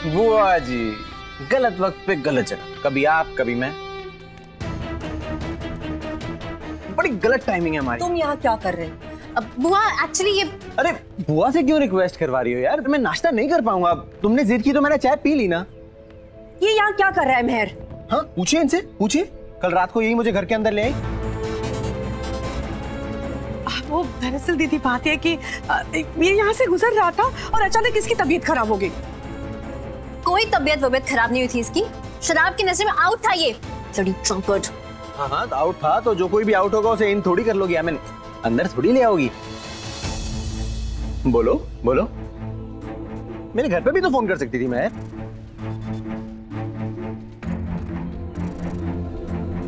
बुआ जी, गलत वक्त पे गलत जगह, कभी आप कभी मैं। बड़ी गलत टाइमिंग है हमारी। तुम यहाँ क्या कर रहे हो? अब बुआ एक्चुअली ये, अरे बुआ से क्यों रिक्वेस्ट करवा रही हो यार? मैं नाश्ता नहीं कर पाऊंगा। अब तुमने जिद की तो मैंने चाय पी ली ना। ये यहाँ क्या कर रहा है मेहर? हाँ पूछिए इनसे, पूछिए। कल रात को यही मुझे घर के अंदर ले आई। वो दरअसल दीदी बात है कि ये यहाँ से गुजर रहा था और अचानक इसकी तबीयत खराब हो गई। कोई तबीयत खराब नहीं हुई थी इसकी, शराब के नशे में आउट था ये। ड्रंकर्ड। हाँ तो आउट था, तो जो कोई भी आउट होगा उसे इन थोड़ी कर लोगी, मैं अंदर थोड़ी ले आओगी। बोलो बोलो, मेरे घर पे भी तो फोन कर सकती थी मैं।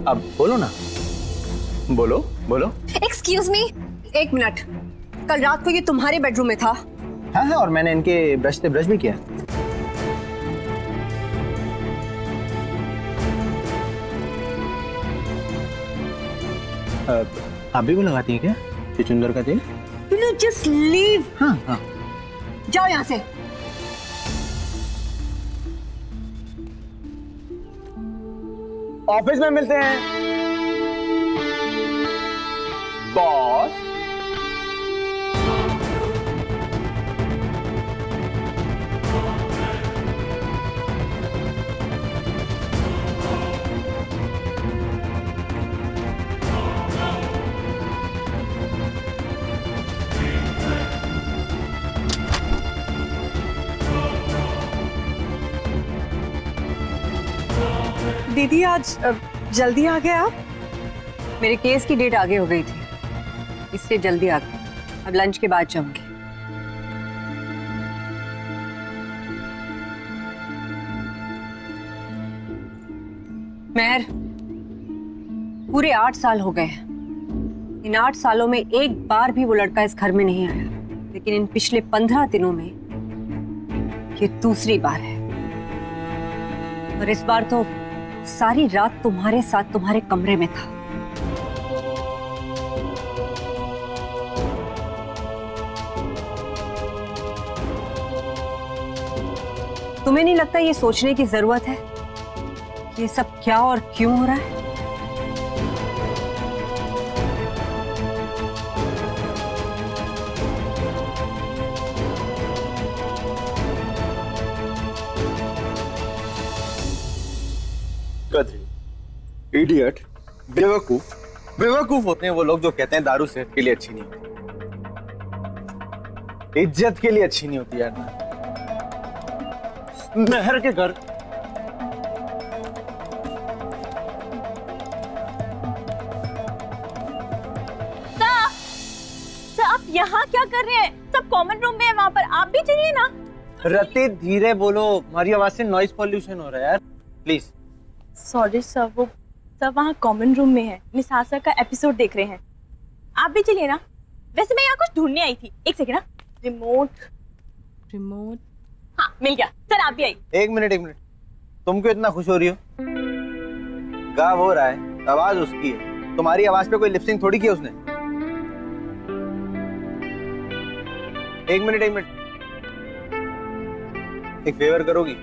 अब बोलो ना, बोलो बोलो। एक्सक्यूज मी, एक मिनट। कल रात को ये तुम्हारे बेडरूम में था? हाँ हाँ, और मैंने इनके ब्रश से ब्रश भी किया। आप भी वो लगाती हैं क्या चुचुंदर का तेल? Will you just leave? हाँ हाँ। जाओ यहाँ से। ऑफिस में मिलते हैं बॉस। दीदी आज जल्दी आ गए आप? मेरे केस की डेट आगे हो गई थी, इसलिए जल्दी आ गई। अब लंच के बाद जाऊंगी। मेहर, पूरे 8 साल हो गए। इन 8 सालों में एक बार भी वो लड़का इस घर में नहीं आया, लेकिन इन पिछले 15 दिनों में ये दूसरी बार है। और इस बार तो सारी रात तुम्हारे साथ तुम्हारे कमरे में था। तुम्हें नहीं लगता ये सोचने की जरूरत है कि ये सब क्या और क्यों हो रहा है? इडियट, बेवकूफ। बेवकूफ होते हैं वो लोग जो कहते हैं दारू सेहत के लिए अच्छी नहीं होती, इज्जत के लिए अच्छी नहीं होती यार। मेहर के घर सर, आप यहाँ क्या कर रहे हैं? सब कॉमन रूम में है, वहाँ पर आप भी चलिए ना। रति धीरे बोलो, हमारी आवाज से नॉइज पॉल्यूशन हो रहा है यार, प्लीज। सॉरी सर, वो सब वहाँ कॉमन रूम में है, निसार सर का एपिसोड देख रहे हैं। आप भी चलिए ना। वैसे मैं यहाँ कुछ ढूंढने आई थी। एक सेकेंड ना, रिमोट। हाँ मिल गया। सर आप भी आइए। एक मिनट, तुम क्यों इतना खुश हो रही हो? गा हो रहा है, आवाज उसकी है, तुम्हारी आवाज पे कोई लिपसिंग थोड़ी की उसने। एक मिनट, एक फेवर करोगी?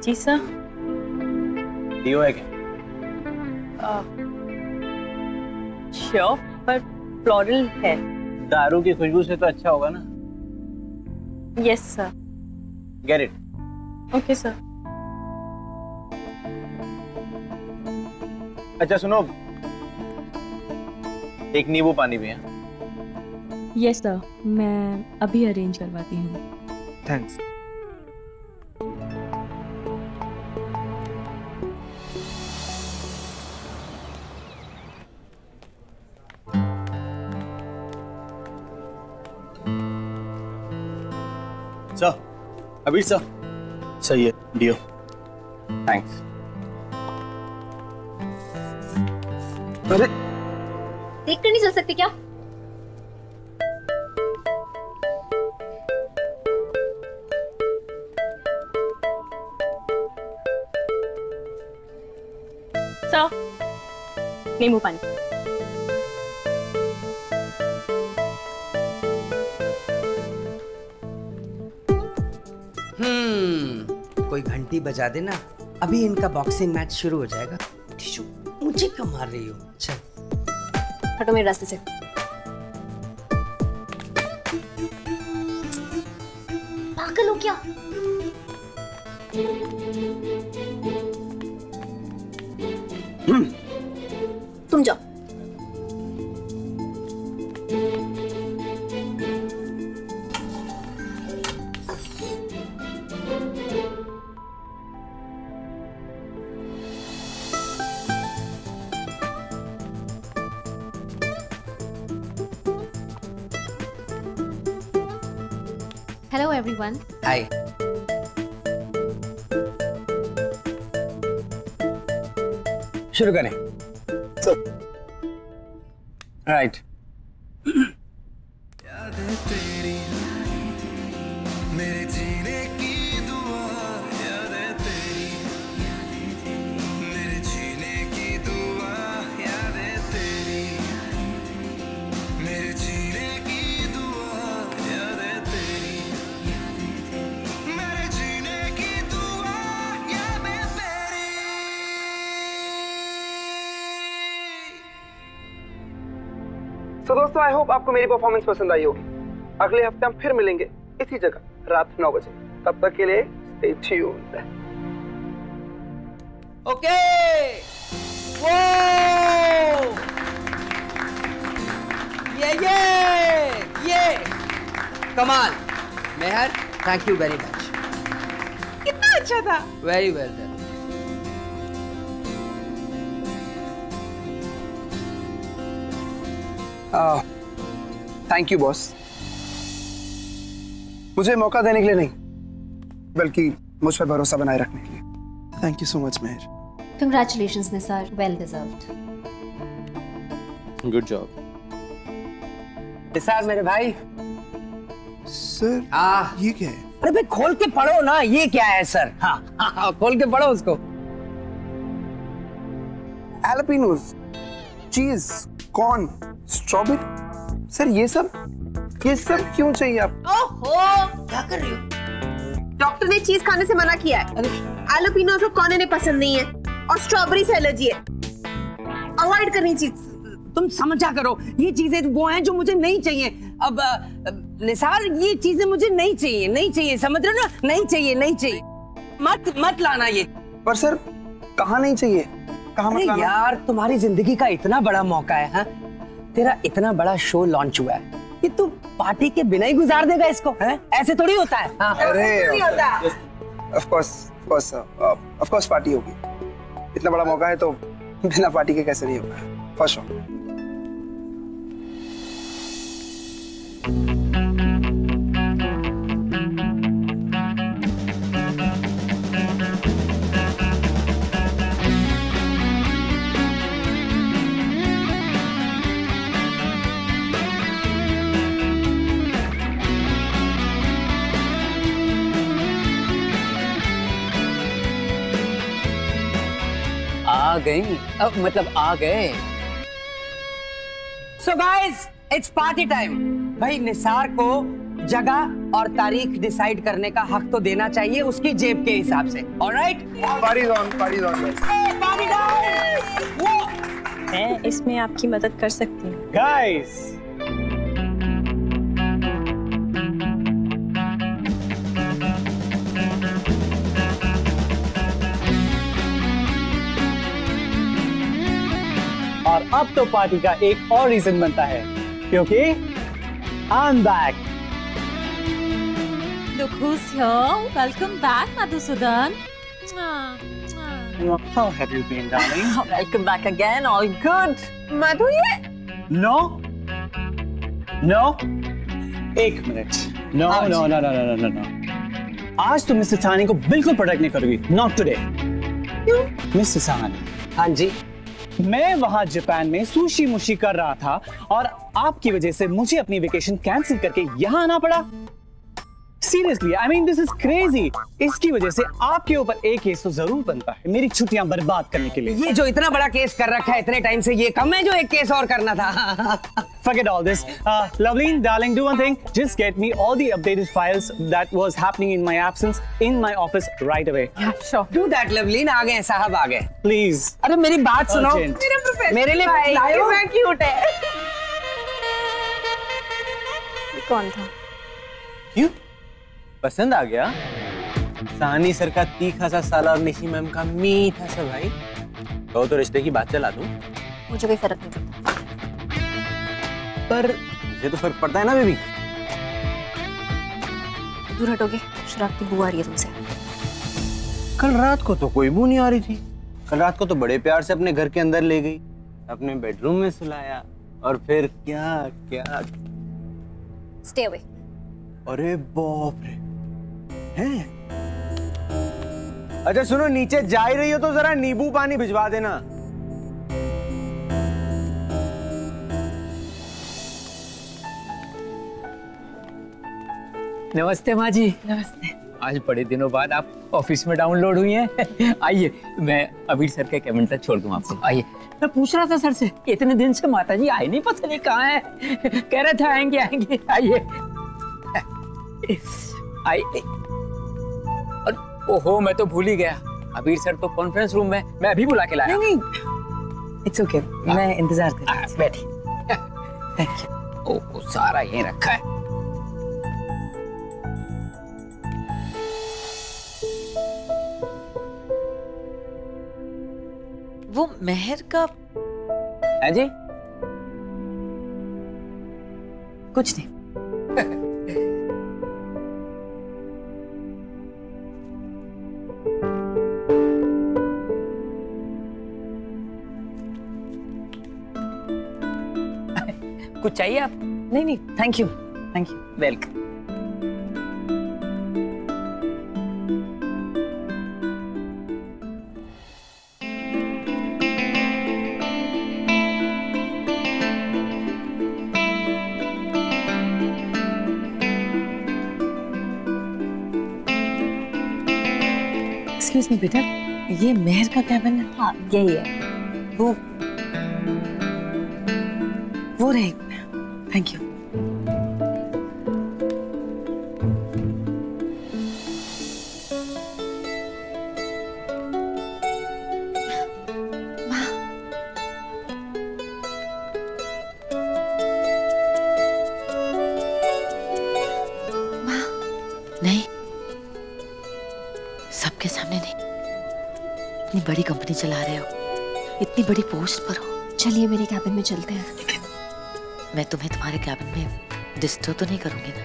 जी सर। डीओ है क्या? श्योर, पर फ्लोरल है। दारू की खुशबू से तो अच्छा होगा ना? Yes sir. Get it. Okay sir. अच्छा सुनो, एक नींबू पानी भी है। यस सर, मैं अभी अरेंज करवाती हूँ। थैंक्स। सर, अभी सर सही है, डियो। थैंक्स। अरे देख कर नहीं चल सकते क्या? सर, नींबू पानी। कोई घंटी बजा देना, अभी इनका बॉक्सिंग मैच शुरू हो जाएगा। टिशू, मुझे क्यों मार रही हो? अच्छा हटो मेरे रास्ते से। पागल हो क्या? तुम जाओ। Hello everyone. हाय। शुरू करें। राइट। मेरे जीने की दुआ याद है तेरी, मेरे जीने की दुआ याद है तेरी, मेरे जीने की दुआ याद है तेरी, मेरे जीने की दुआ याद है तेरी। तो दोस्तों आई होप आपको मेरी परफॉर्मेंस पसंद आई होगी। अगले हफ्ते हम फिर मिलेंगे इसी जगह रात 9 बजे। तब तक के लिए स्टे ट्यून्ड। ओके। वो ये कमाल। मेहर, थैंक यू वेरी मच। कितना अच्छा था। Very well done. Thank you boss. मुझे मौका देने के लिए नहीं, बल्कि मुझ पर भरोसा बनाए रखने के लिए। Thank you so much Mehar. Congratulations Nisar, well deserved. Good job. Nisar मेरे भाई। सर ये क्या है? अरे भाई खोल के पढ़ो ना, ये क्या है सर? हाँ, खोल के पढ़ो उसको। हैलापिनोज, चीज, कॉर्न, स्ट्रॉबेरी। सर ये सब क्यों चाहिए आप? ओहो, क्या कर रही हो? डॉक्टर ने चीज खाने से मना किया है। एलोपिनोज और कॉर्न इन्हें पसंद नहीं है और स्ट्रॉबेरी से एलर्जी है। अवॉइड करनी चीज। तुम समझा करो, ये चीजें वो हैं जो मुझे नहीं चाहिए। अब निसार, ये चीजें मुझे नहीं चाहिए, समझ रहे हो ना? नहीं चाहिए। मत लाना ये। पर सर कहाँ नहीं चाहिए? कहाँ मत अरे लाना? यार, तुम्हारी जिंदगी का इतना बड़ा मौका है। हाँ, तेरा इतना बड़ा शो लॉन्च हुआ है कि तू पार्टी के बिना ही गुजार देगा इसको? हैं? ऐसे थोड़ी होता है। हाँ। अरे ऑफ कोर्स पार्टी होगी। इतना बड़ा मौका है तो बिना पार्टी के कैसे नहीं होगा? First show. आ गए। So guys, it's party time. भाई निसार को जगह और तारीख डिसाइड करने का हक तो देना चाहिए उसकी जेब के हिसाब से। Alright? Party on. Party down! मैं इसमें आपकी मदद कर सकती हूँ। Guys, और अब तो पार्टी का एक और रीजन बनता है, क्योंकि I'm back. Look who's here. Welcome back, Madhusudan. How have you been, darling? Welcome back again. All good. Madhu, ये No? एक मिनट। No. आज तुम मिस्टर साहनी को बिल्कुल प्रोटेक्ट नहीं करोगी। Not today. क्यों? मिस्टर साहनी, हाँ जी। मैं वहां जापान में सुशी मुशी कर रहा था और आपकी वजह से मुझे अपनी वेकेशन कैंसिल करके यहाँ आना पड़ा। Seriously, I mean this is crazy. इसकी वजह से आपके ऊपर एक केस तो जरूर बनता है मेरी छुट्टियां बर्बाद करने के लिए। ये जो इतना बड़ा केस कर रखा है इतने टाइम से, ये कम है जो एक केस और करना था। Forget all this. Loveleen, darling, do one thing. Just get me all the updated files that was happening in my absence in my office right away. Yeah, sure. Do that, Loveleen. आ गए साहब, आ गए। Please. अरे मेरी बात सुनो। Urgent. मेरे लिए लायो। क्यूट है। कौन था? क्यों? पसंद आ गया? साहनी सर का तीखा सा साला और निशी मैम का मीठा सा भाई। कहो तो रिश्ते की बात चला दूं। मुझे कोई फर्क नहीं पड़ता। पर मुझे तो फर्क पड़ता है ना बेबी। दूर हटोगे? शराब की बू आ रही है तुमसे। कल रात को तो कोई बू नहीं आ रही थी। कल रात को तो बड़े प्यार से अपने घर के अंदर ले गई, अपने बेडरूम में सुलाया और फिर क्या क्या। Stay away. अरे बाप रे, हैं? अच्छा सुनो, नीचे जा ही रही हो तो जरा नींबू पानी भिजवा देना। नमस्ते माँ जी। नमस्ते। आज बड़े दिनों बाद आप ऑफिस में डाउनलोड हुई हैं। आइए, मैं अबीर सर के कैबिन तक छोड़ दूं आपको। आइए। मैं पूछ रहा था सर से, इतने दिन से माता जी आए नहीं, पता नहीं कहाँ है। कह रहे थे आएंगे आएंगे। आइए आइए। और ओहो, मैं तो भूल ही गया, अबीर सर तो कॉन्फ्रेंस रूम में, मैं अभी बुला के लाया। नहीं, इट्स ओके, मैं इंतजार कर रहा हूं। बैठिए। Thank you. ओह, सारा ये रखा है। वो मेहर का है जी? कुछ नहीं। कुछ चाहिए आप? नहीं नहीं, thank you, thank you. Welcome. Excuse me बेटा, ये मेहर का कैबिन है? हाँ, यही है। वो रहे। Thank you. नहीं, सबके सामने नहीं। इतनी बड़ी कंपनी चला रहे हो, इतनी बड़ी पोस्ट पर हो। चलिए मेरे कैबिन में चलते हैं। मैं तुम्हें तुम्हारे कैबिन में डिस्टर्ब तो नहीं करूंगी ना?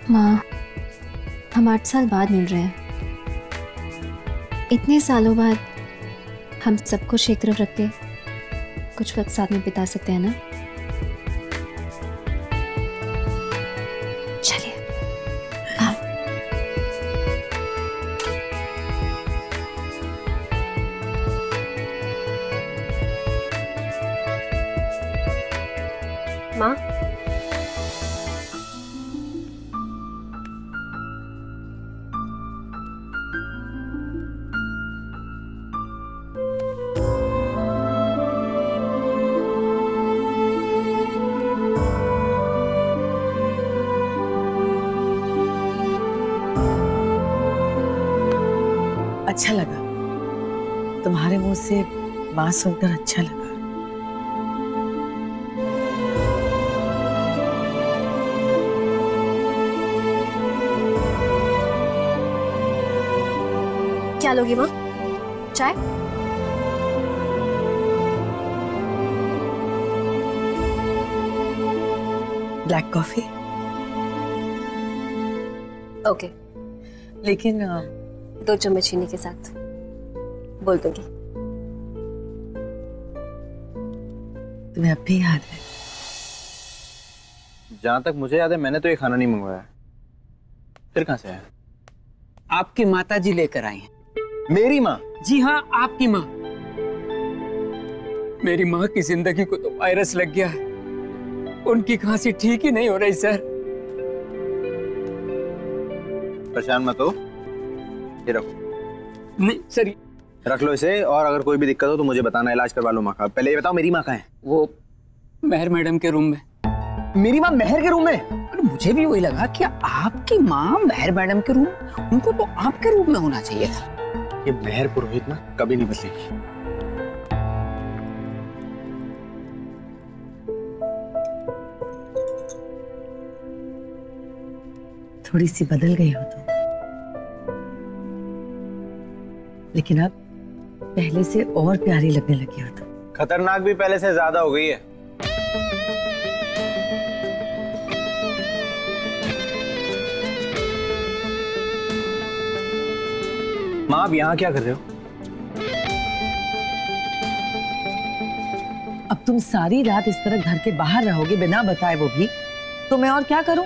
माँ, हम 8 साल बाद मिल रहे हैं। इतने सालों बाद हम सब कुछ एक तरफ रख के कुछ वक्त साथ में बिता सकते हैं ना? चलिए। हाँ। माँ, अच्छा लगा, तुम्हारे मुंह से बात सुनकर अच्छा लगा। क्या लोगी माँ? चाय? Black coffee? ओके। लेकिन 2 चम्मच चीनी के साथ। बोल दूंगी। तुम्हें अब भी याद है? जहां तक मुझे याद है मैंने तो ये खाना नहीं मंगवाया। फिर कहां से आया? आपकी माता जी लेकर आई हैं। मेरी माँ? जी हाँ, आपकी माँ। मेरी माँ की जिंदगी को तो वायरस लग गया है। उनकी खांसी ठीक ही नहीं हो रही सर। परेशान मत हो, ये रखो। नहीं सर, रख लो इसे, और अगर कोई भी दिक्कत हो तो मुझे बताना, इलाज करवा लो माँ का। पहले ये बताओ मेरी माँ कहाँ है? वो मेहर मैडम के रूम में। मेरी माँ मेहर के रूम में? अरे मुझे भी वही लगा कि आपकी माँ मेहर मैडम के रूम, उनको तो आपके रूम में होना चाहिए था। ये मेहर पुरोहित ना कभी नहीं बदलेगी। थोड़ी सी बदल गई हो तुम, लेकिन अब पहले से और प्यारी लगने लगी हो तुम। खतरनाक भी पहले से ज्यादा हो गई है। माँ आप यहाँ क्या कर रहे हो? अब तुम सारी रात इस तरह घर के बाहर रहोगे बिना बताए, वो भी तो मैं और क्या करूं?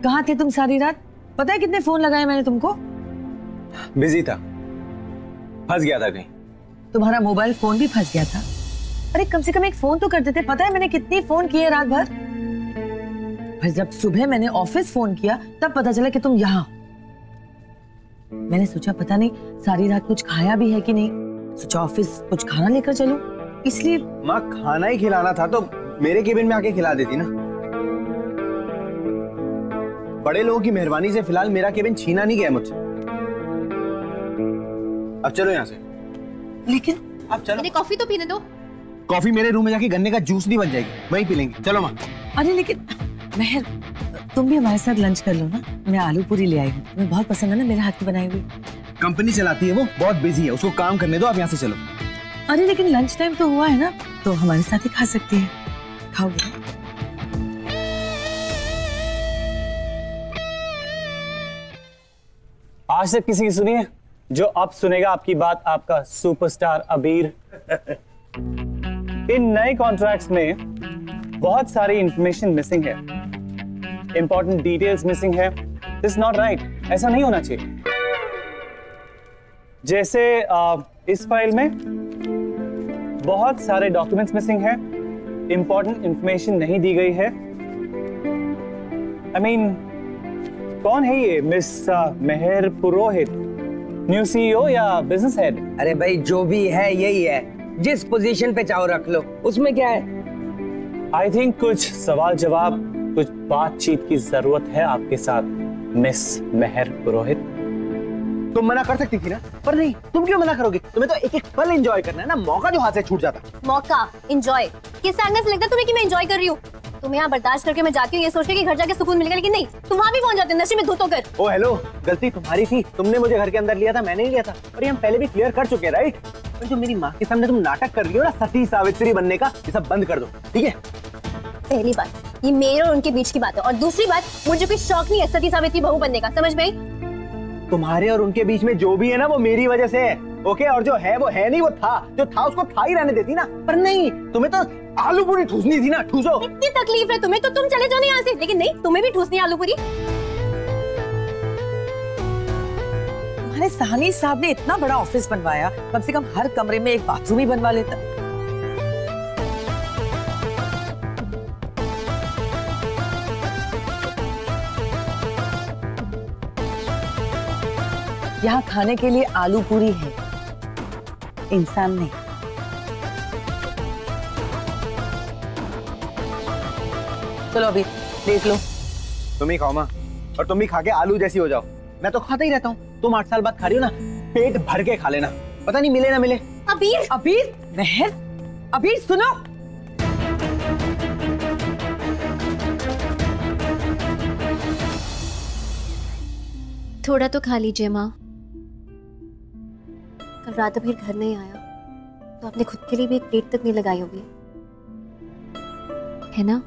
कहाँ थे तुम सारी रात? पता है कितने फोन लगाए मैंने तुमको? बिजी था, फंस गया था कहीं। तुम्हारा मोबाइल फोन भी फंस गया था? अरे कम से कम एक फोन तो कर देते। पता है मैंने कितनी फोन किए रात भर? फिर जब सुबह मैंने ऑफिस फोन किया तब पता चला कि तुम यहाँ। मैंने सोचा पता नहीं सारी रात कुछ खाया भी है कि नहीं, सोचा ऑफिस कुछ खाना लेकर चलूं, इसलिए। माँ खाना ही खिलाना था तो मेरे केबिन में आके खिला देती ना। बड़े लोगों की मेहरबानी से फिलहाल मेरा केबिन छीना नहीं गया मुझसे। अब चलो यहाँ से। लेकिन अब चलो, मुझे कॉफी तो पीने दो। कॉफी मेरे रूम में जाके गन्ने का जूस नहीं बन जाएगी, वहीं पी लेंगे। चलो माँ। अरे लेकिन मेहर, तुम भी हमारे साथ लंच कर लो ना। मैं आलू पूरी ले आई हूँ, तुम्हें बहुत पसंद है ना मेरे हाथ की बनाई हुई। कंपनी चलाती है वो, बहुत बिजी है, उसको काम करने दो। आप यहाँ से चलो। अरे लेकिन लंच टाइम तो हुआ है ना, तो हमारे साथ ही खा सकती है। खाओगे? आज तक किसी की सुनी है? जो अब सुनेगा आपकी बात आपका सुपरस्टार अबीर। इन नए कॉन्ट्रैक्ट्स में बहुत सारी इंफॉर्मेशन मिसिंग है, इंपॉर्टेंट डिटेल्स मिसिंग है। दिस इज नॉट राइट, ऐसा नहीं होना चाहिए। जैसे इस फाइल में बहुत सारे डॉक्यूमेंट्स मिसिंग है, इंपॉर्टेंट इंफॉर्मेशन नहीं दी गई है। I mean, कौन है ये मिस मेहर पुरोहित? न्यू सीईओ या बिजनेस हेड? अरे भाई जो भी है यही है, जिस पोजीशन पे चाहो रख लो, उसमें क्या है। आई थिंक कुछ सवाल जवाब, कुछ बातचीत की जरूरत है आपके साथ मिस मेहर पुरोहित। तुम मना कर सकती थी ना, पर नहीं, तुम क्यों मना करोगे? तुम्हें तो एक एक पल एंजॉय करना है ना, मौका जो हाथ से छूट जाता। मौका एंजॉय किस एंगल से लगता है तुम्हें कि मैं एंजॉय कर रही हूँ? तुम यहाँ बर्दाश्त करके मैं जाती हूँ ये सोच के कि घर जाके सुकून मिलेगा, लेकिन नहीं, तुम वहाँ भी पहुँच जाते नशे में धुत होकर। ओ हेलो, गलती तुम्हारी थी, तुमने मुझे घर के अंदर लिया था, मैंने ही लिया था। और ये हम पहले भी क्लियर कर चुके हैं, राइट? पर जो मेरी माँ के सामने तुम नाटक कर रही हो ना सती सावित्री बनने का, ये सब बंद कर दो, ठीक है? पहली बात ये मेरे और उनके बीच की बात है, और दूसरी बात मुझे कोई शौक नहीं है सती सावित्री बहू बनने का, समझ में आई? तुम्हारे और उनके बीच में जो भी है ना वो मेरी वजह से है, ओके? और जो है वो है नहीं, वो था, जो था उसको था ही रहने देती ना। पर नहीं, तुम्हें तो आलू पूरी ठूसनी थी ना, ठूसो। इतनी तकलीफ है तुम्हें तो तुम चले जाओ यहाँ से, लेकिन नहीं, तुम्हें भी ठूसनी है आलू पूरी। हमारे साहनी साहब ने इतना बड़ा ऑफिस बनवाया, कम से कम हर कमरे में एक बाथरूम ही बनवा लेता। यहाँ खाने के लिए आलू पूरी है, इंसान नहीं। चलो अभी देख लो। तुम ही खाओ माँ, और तुम भी खा के आलू जैसी हो जाओ। मैं तो खाता ही रहता हूँ, तुम 8 साल बाद खा रही हो ना, पेट भर के खा लेना, पता नहीं मिले ना मिले। अबीर, अबीर, मेहर, अबीर सुनो। थोड़ा तो खा लीजिए माँ। कल रात अबीर घर नहीं आया तो आपने खुद के लिए भी एक प्लेट तक नहीं लगाई होगी, है ना?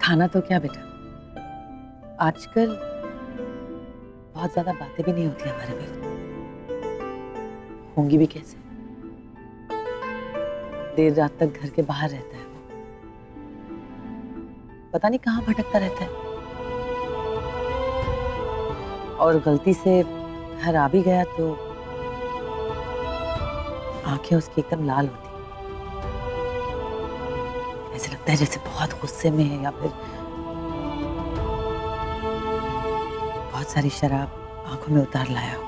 खाना तो क्या बेटा, आजकल बहुत ज्यादा बातें भी नहीं होती हमारे बीच, होंगी भी कैसे? देर रात तक घर के बाहर रहता है वो, पता नहीं कहाँ भटकता रहता है, और गलती से घर आ भी गया तो आंखें उसकी एकदम लाल होती। ऐसे लगता है जैसे बहुत गुस्से में है या फिर बहुत सारी शराब आंखों में उतार लाया हो।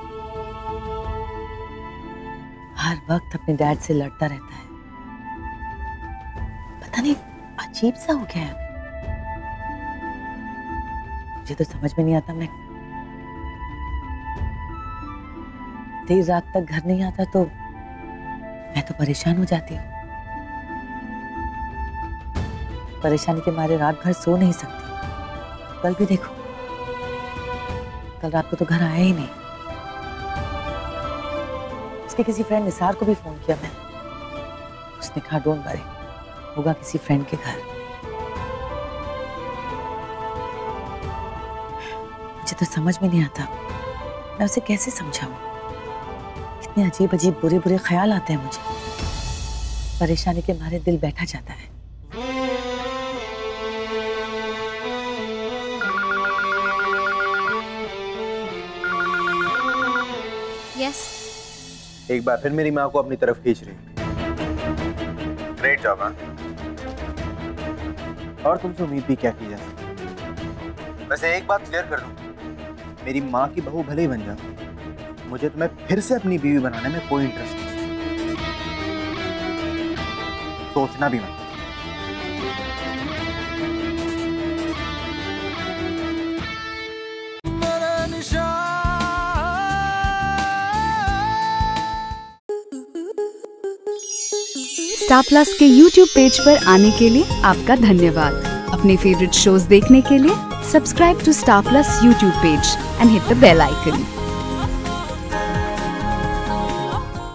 हर वक्त अपने डैड से लड़ता रहता है। पता नहीं अजीब सा हो गया है। मुझे तो समझ में नहीं आता, मैं देर रात तक घर नहीं आता तो मैं तो परेशान हो जाती हूँ। परेशानी के मारे रात भर सो नहीं सकती। कल भी देखो, कल रात को तो घर आया ही नहीं। उसके किसी फ्रेंड निसार को भी फोन किया मैं, उसने कहा डोंट वरी, होगा किसी फ्रेंड के घर। मुझे तो समझ में नहीं आता मैं उसे कैसे समझाऊं। कितने अजीब अजीब बुरे बुरे ख्याल आते हैं मुझे। परेशानी के मारे दिल बैठा जाता है। यस। एक बार फिर मेरी माँ को अपनी तरफ खींच रही। Great job. हाँ, और तुमसे उम्मीद भी क्या की जा सकती। वैसे एक बात क्लियर कर दूं, मेरी माँ की बहू भले ही बन जाओ, मुझे तुम्हें फिर से अपनी बीवी बनाने में कोई इंटरेस्ट नहीं। सोचना भी मत। स्टार प्लस के YouTube पेज पर आने के लिए आपका धन्यवाद। अपने फेवरेट शोज देखने के लिए subscribe to Star Plus YouTube page and hit the bell icon.